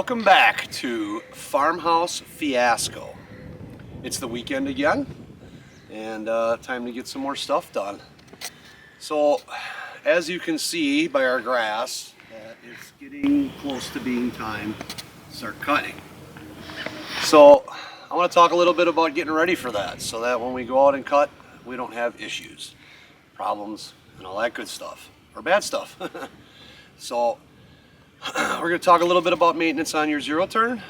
Welcome back to Farmhouse Fiasco. It's the weekend again, and time to get some more stuff done. So, as you can see by our grass, it's getting close to being time to start cutting. So, I want to talk a little bit about getting ready for that, so that when we go out and cut, we don't have issues, problems, and all that good stuff, or bad stuff. So, we're going to talk a little bit about maintenance on your zero turn.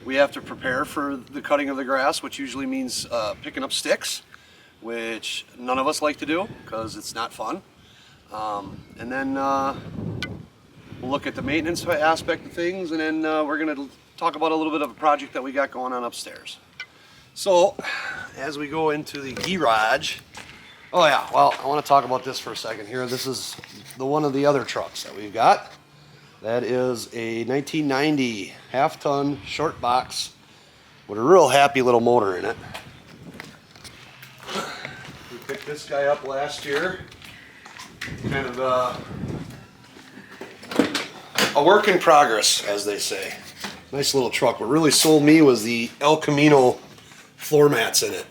We have to prepare for the cutting of the grass, which usually means picking up sticks, which none of us like to do because it's not fun. And then we'll look at the maintenance aspect of things, and then we're going to talk about a little bit of a project that we got going on upstairs. So as we go into the garage, oh yeah, well, I want to talk about this for a second here. This is one of the other trucks that we've got. That is a 1990 half-ton short box with a real happy little motor in it. We picked this guy up last year. Kind of a work in progress, as they say. Nice little truck. What really sold me was the El Camino floor mats in it.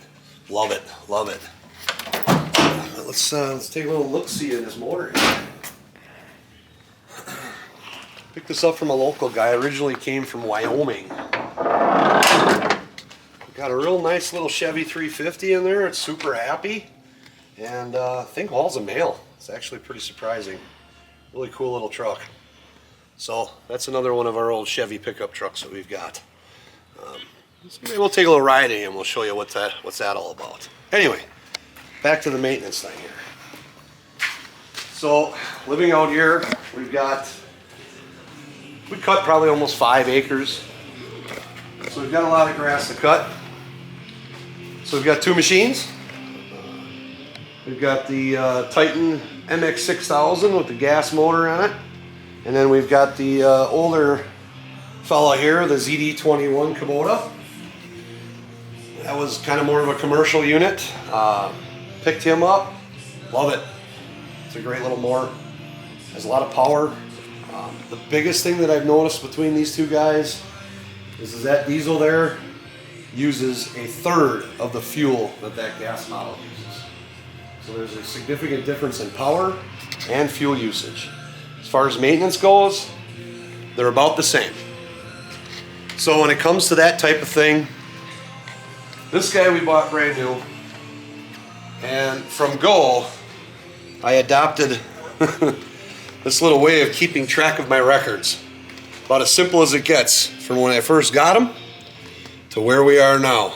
Love it, love it. Let's take a little look-see in this motor here. Picked this up from a local guy. Originally came from Wyoming. Got a real nice little Chevy 350 in there. It's super happy. And I think all's a male. It's actually pretty surprising. Really cool little truck. So that's another one of our old Chevy pickup trucks that we've got. Maybe we'll take a little ride in and we'll show you what's that all about. Anyway, back to the maintenance thing here. So living out here, we cut probably almost 5 acres. So we've got a lot of grass to cut. So we've got 2 machines. We've got the Titan MX6000 with the gas motor on it. And then we've got the older fella here, the ZD21 Kubota. That was kind of more of a commercial unit. Picked him up. Love it. It's a great little mower. Has a lot of power. The biggest thing that I've noticed between these two guys is that diesel there uses a third of the fuel that gas model uses. So there's a significant difference in power and fuel usage. As far as maintenance goes, they're about the same. So when it comes to that type of thing, this guy we bought brand new, and from go, I adopted this little way of keeping track of my records. About as simple as it gets from when I first got him to where we are now.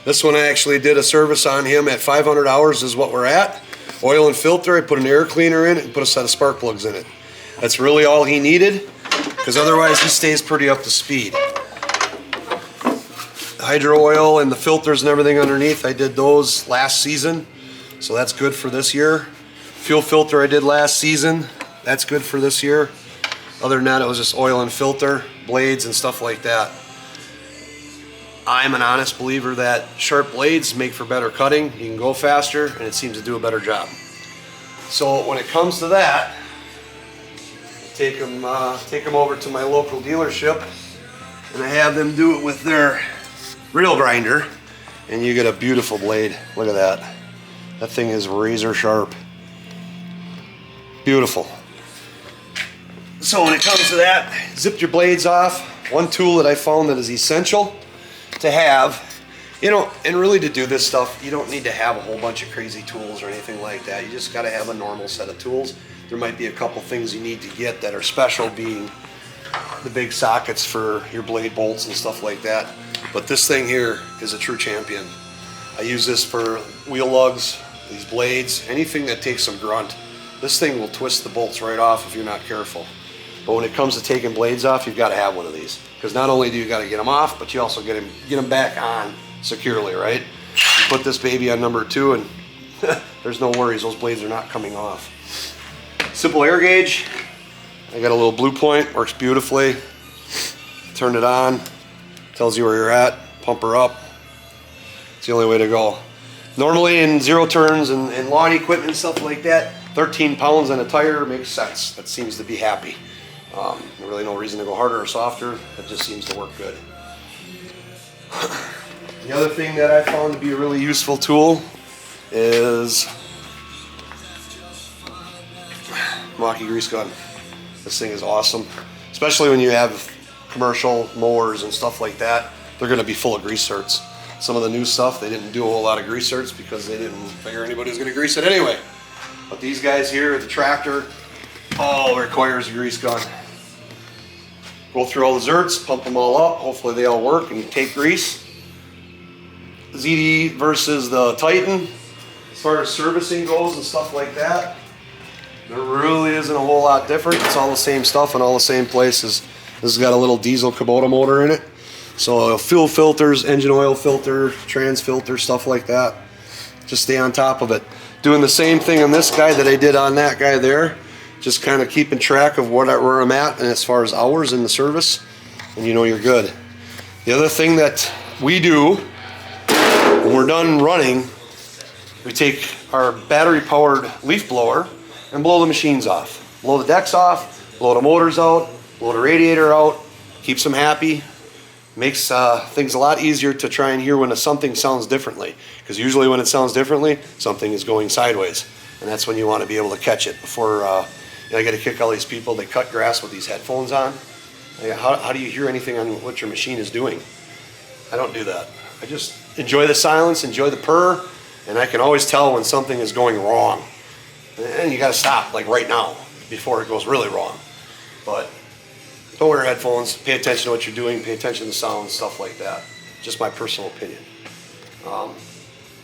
This one I actually did a service on him at 500 hours is what we're at. Oil and filter, I put an air cleaner in it and put a set of spark plugs in it. That's really all he needed, because otherwise he stays pretty up to speed. The hydro oil and the filters and everything underneath, I did those last season, so that's good for this year. Fuel filter I did last season. That's good for this year. Other than that, it was just oil and filter, blades and stuff like that. I'm an honest believer that sharp blades make for better cutting. You can go faster and it seems to do a better job. So when it comes to that, take them over to my local dealership and I have them do it with their reel grinder, and you get a beautiful blade. Look at that. That thing is razor sharp. Beautiful. So when it comes to that, zip your blades off. One tool that I found that is essential to have, and really to do this stuff, you don't need to have a whole bunch of crazy tools or anything like that. You just got to have a normal set of tools. There might be a couple things you need to get that are special, being the big sockets for your blade bolts and stuff like that. But this thing here is a true champion. I use this for wheel lugs, these blades, anything that takes some grunt. This thing will twist the bolts right off if you're not careful. But when it comes to taking blades off, you've got to have one of these. Because not only do you got to get them off, but you also get them back on securely, right? You put this baby on number 2 and there's no worries, those blades are not coming off. Simple air gauge. I got a little blue point, works beautifully. Turn it on, tells you where you're at, pump her up. It's the only way to go. Normally in zero turns and lawn equipment and stuff like that, 13 pounds on a tire makes sense. That seems to be happy. Really no reason to go harder or softer. It just seems to work good. The other thing that I found to be a really useful tool is Milwaukee grease gun. This thing is awesome, especially when you have commercial mowers and stuff like that. They're going to be full of grease zerks. Some of the new stuff, they didn't do a whole lot of grease zerks because they didn't figure anybody was going to grease it anyway. But these guys here, the tractor, all requires a grease gun. Go through all the zerks, pump them all up. Hopefully they all work, and you take grease. ZD versus the Titan, as far as servicing goes and stuff like that, there really isn't a whole lot different. It's all the same stuff in all the same places. This has got a little diesel Kubota motor in it. So fuel filters, engine oil filter, trans filter, stuff like that. Just stay on top of it. Doing the same thing on this guy that I did on that guy there. Just kind of keeping track of where I'm at and as far as hours in the service, and you know you're good. The other thing that we do when we're done running, we take our battery powered leaf blower and blow the machines off. Blow the decks off, blow the motors out, blow the radiator out, keeps them happy. Makes things a lot easier to try and hear when something sounds differently. Because usually when it sounds differently, something is going sideways. And that's when you want to be able to catch it before, I get to kick all these people, they cut grass with these headphones on. How do you hear anything on what your machine is doing? I don't do that. I just enjoy the silence, enjoy the purr, and I can always tell when something is going wrong. And you got to stop, like right now, before it goes really wrong. But don't wear headphones, pay attention to what you're doing, pay attention to sound, stuff like that. Just my personal opinion.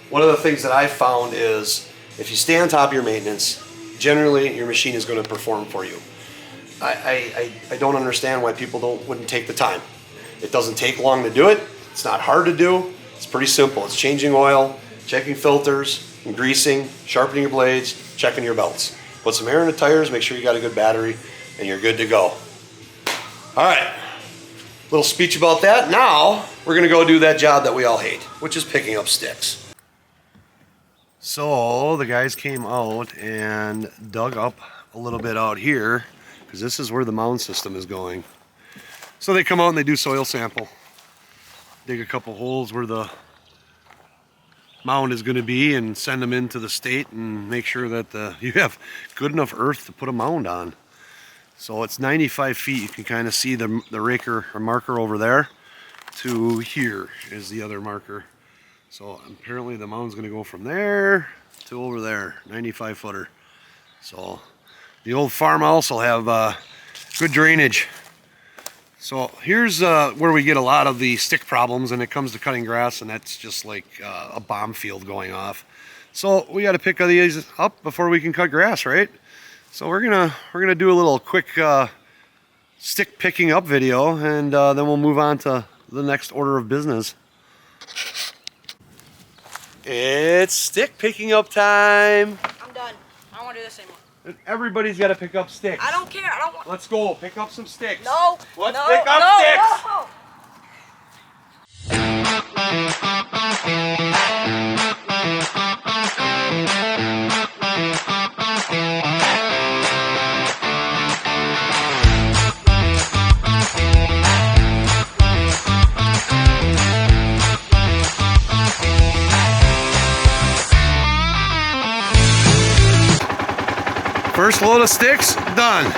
One of the things that I found is if you stay on top of your maintenance, generally your machine is going to perform for you. I don't understand why people wouldn't take the time. It doesn't take long to do it. It's not hard to do. It's pretty simple. It's changing oil, checking filters, and greasing, sharpening your blades, checking your belts. Put some air in the tires, make sure you got a good battery, and you're good to go. All right, little speech about that. Now we're gonna go do that job that we all hate, which is picking up sticks. So the guys came out and dug up a little bit out here because this is where the mound system is going. So they come out and they do soil sample. Dig a couple holes where the mound is going to be and send them into the state and make sure that you have good enough earth to put a mound on. So it's 95 feet. You can kind of see the raker or marker over there to here is the other marker. So apparently the mound's going to go from there to over there, 95 footer. So the old farmhouse will have good drainage. So here's where we get a lot of the stick problems, and it comes to cutting grass, and that's just like a bomb field going off. So we got to pick these up before we can cut grass, right? So we're gonna do a little quick stick picking up video, and then we'll move on to the next order of business. It's stick picking up time. I'm done. I don't want to do this anymore. Everybody's got to pick up sticks. I don't care. I don't want. Let's go. Pick up some sticks. No. Let's pick up sticks. No. First load of sticks, done. And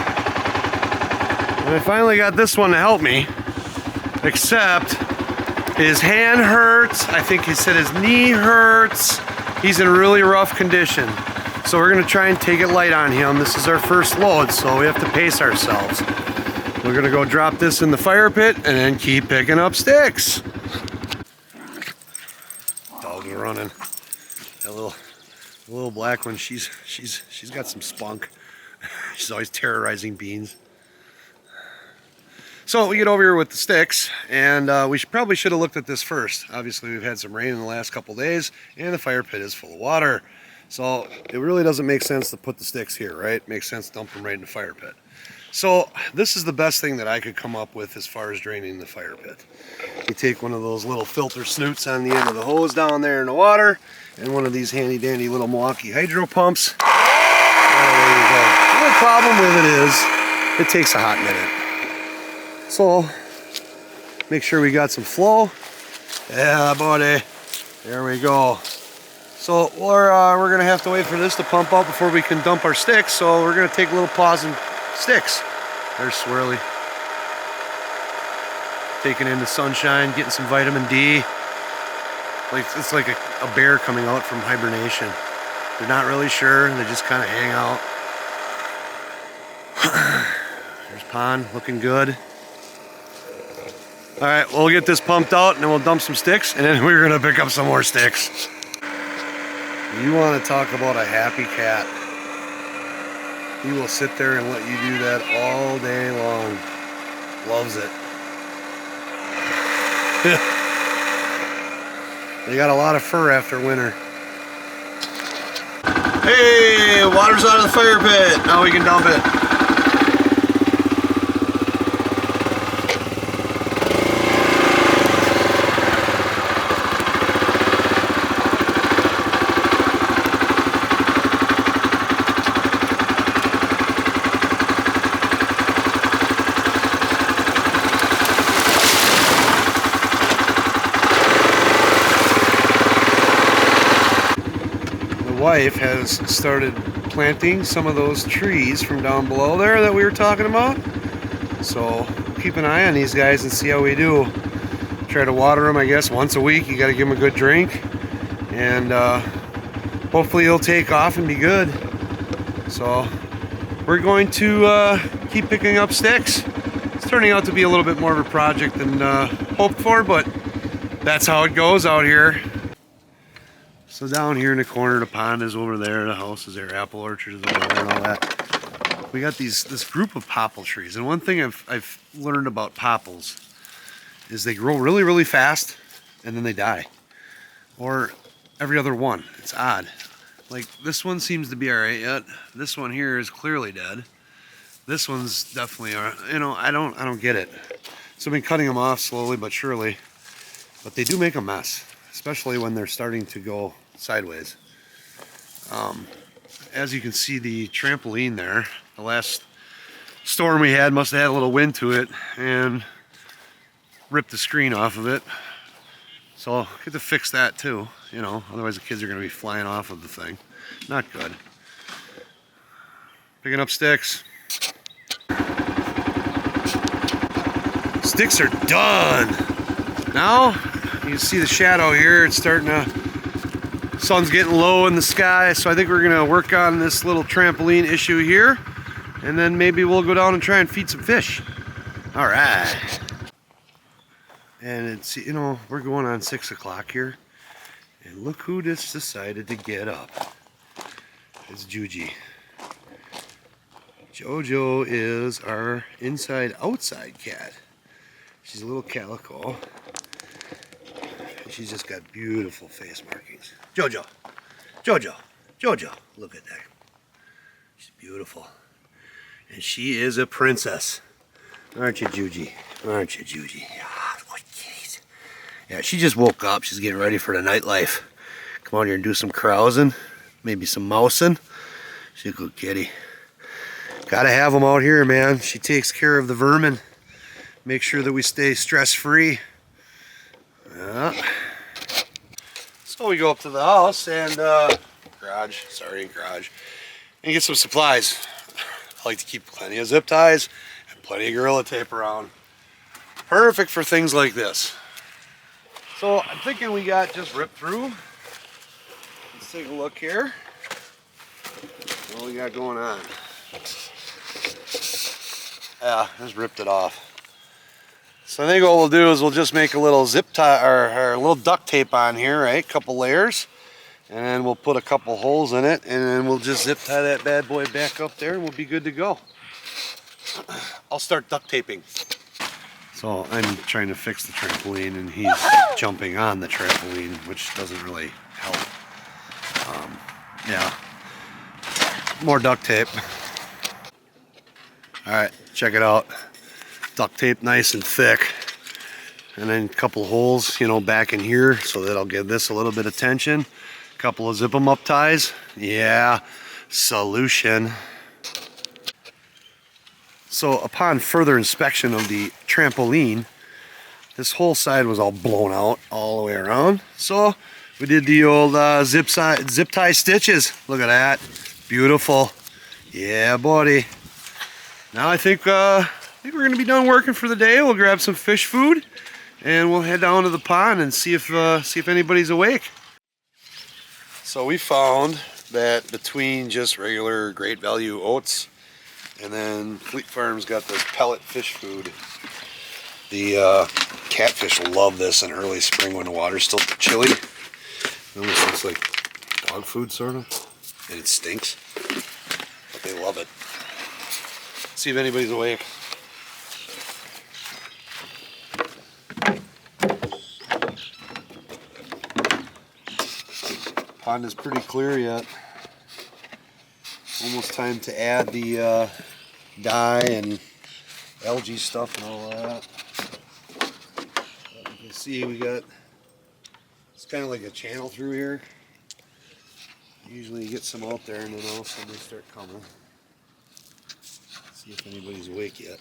I finally got this one to help me, except his hand hurts. I think he said his knee hurts. He's in really rough condition. So we're gonna try and take it light on him. This is our first load, so we have to pace ourselves. We're gonna go drop this in the fire pit and then keep picking up sticks. Dog's running. That little black one, she's got some spunk. She's always terrorizing beans. So we get over here with the sticks, and we probably should have looked at this first. Obviously we've had some rain in the last couple days, and the fire pit is full of water. So it really doesn't make sense to put the sticks here, right? It makes sense to dump them right in the fire pit. So this is the best thing that I could come up with as far as draining the fire pit. You take one of those little filter snoots on the end of the hose down there in the water, and one of these handy dandy little Milwaukee hydro pumps. There you go. The only problem with it is it takes a hot minute. So make sure we got some flow. Yeah, buddy. There we go. So we're gonna have to wait for this to pump out before we can dump our sticks. So we're gonna take a little pause and sticks. There's Swirly. Taking in the sunshine, getting some vitamin D. Like it's like a bear coming out from hibernation. They're not really sure, they just kind of hang out. There's Pond, looking good. All right, we'll get this pumped out and then we'll dump some sticks and then we're gonna pick up some more sticks. You wanna talk about a happy cat. He will sit there and let you do that all day long. Loves it. They got a lot of fur after winter. Hey, water's out of the fire pit. Now we can dump it. Wife has started planting some of those trees from down below there that we were talking about. So keep an eye on these guys and see how we do. Try to water them, I guess, once a week. You got to give them a good drink, and hopefully he'll take off and be good. So we're going to keep picking up sticks. It's turning out to be a little bit more of a project than hoped for, but that's how it goes out here. So down here in the corner, the pond is over there, the house is there, apple orchard is over there and all that. We got this group of popple trees, and one thing I've learned about popples is they grow really, really fast and then they die. Or every other one. It's odd. Like this one seems to be alright yet. This one here is clearly dead. This one's definitely, you know, I don't get it. So I've been cutting them off slowly but surely. But they do make a mess, especially when they're starting to go sideways. As you can see, the trampoline there, the last storm we had must have had a little wind to it and ripped the screen off of it. So I'll get to fix that too, you know, otherwise the kids are going to be flying off of the thing. Not good. Picking up sticks. Sticks are done. Now you can see the shadow here. It's starting to, sun's getting low in the sky, so I think we're gonna work on this little trampoline issue here, and then maybe we'll go down and try and feed some fish. All right. And it's, you know, we're going on 6 o'clock here, and look who just decided to get up. It's Juji. Jojo is our inside-outside cat. She's a little calico. She's just got beautiful face markings. Jojo, Jojo, Jojo, look at that. She's beautiful. And she is a princess. Aren't you, Juji? Aren't you, Juji? Yeah, she just woke up. She's getting ready for the nightlife. Come out here and do some carousing, maybe some mousing. She's a good kitty. Gotta have them out here, man. She takes care of the vermin. Make sure that we stay stress-free. Yeah. So we go up to the house and garage, and get some supplies. I like to keep plenty of zip ties and plenty of Gorilla Tape around. Perfect for things like this. So I'm thinking we got just ripped through. Let's take a look here. What we got going on? Yeah, just ripped it off. So I think what we'll do is we'll just make a little zip tie or a little duct tape on here, right? Couple layers, and then we'll put a couple holes in it, and then we'll just zip tie that bad boy back up there, and we'll be good to go. I'll start duct taping. So I'm trying to fix the trampoline, and he's jumping on the trampoline, which doesn't really help. Yeah, more duct tape. All right, check it out. Duct tape nice and thick, and then a couple holes, you know, back in here, so that'll give this a little bit of tension. A couple of zip 'em up ties. Yeah, solution. So upon further inspection of the trampoline, this whole side was all blown out all the way around. So we did the old zip tie stitches. Look at that. Beautiful. Yeah, buddy. Now I think we're going to be done working for the day. We'll grab some fish food and we'll head down to the pond and see if anybody's awake. So we found that between just regular Great Value oats and then Fleet Farm's got this pellet fish food, the catfish love this in early spring when the water's still chilly. It almost looks like dog food, sort of, and it stinks, but they love it. See if anybody's awake. Pond is pretty clear yet. Almost time to add the dye and algae stuff and all that. You can see we got, it's kind of like a channel through here. Usually you get some out there and then all of a sudden they start coming. See if anybody's awake yet.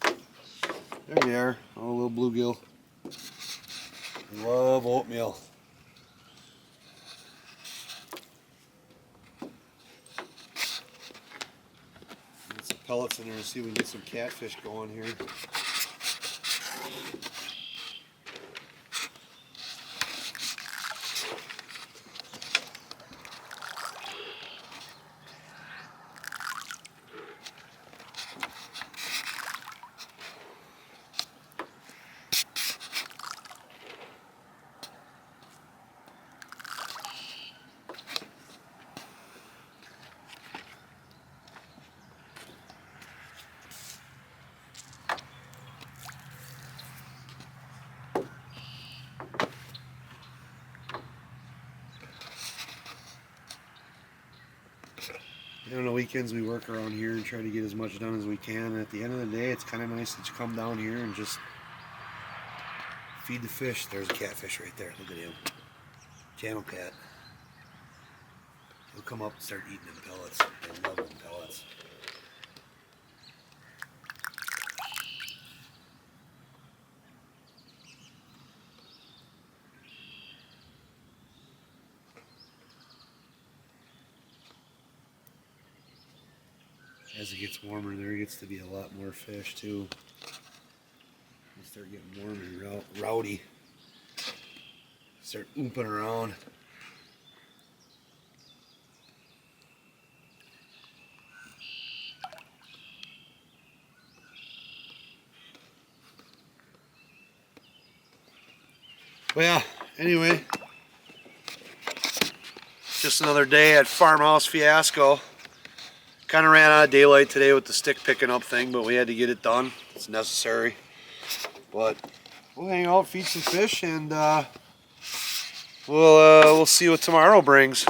There we are, oh, a little bluegill. Love oatmeal. Get some pellets in there and see if we can get some catfish going here. On the weekends we work around here and try to get as much done as we can. And at the end of the day, it's kind of nice that you come down here and just feed the fish. There's a catfish right there. Look at him. Channel cat. He'll come up and start eating them pellets. They love them pellets. As it gets warmer, there gets to be a lot more fish too. They start getting warm and rowdy. Start ooping around. Well, yeah, anyway, just another day at Farmhouse Fiasco. Kind of ran out of daylight today with the stick picking up thing, but we had to get it done. It's necessary. But we'll hang out, feed some fish, and we'll see what tomorrow brings.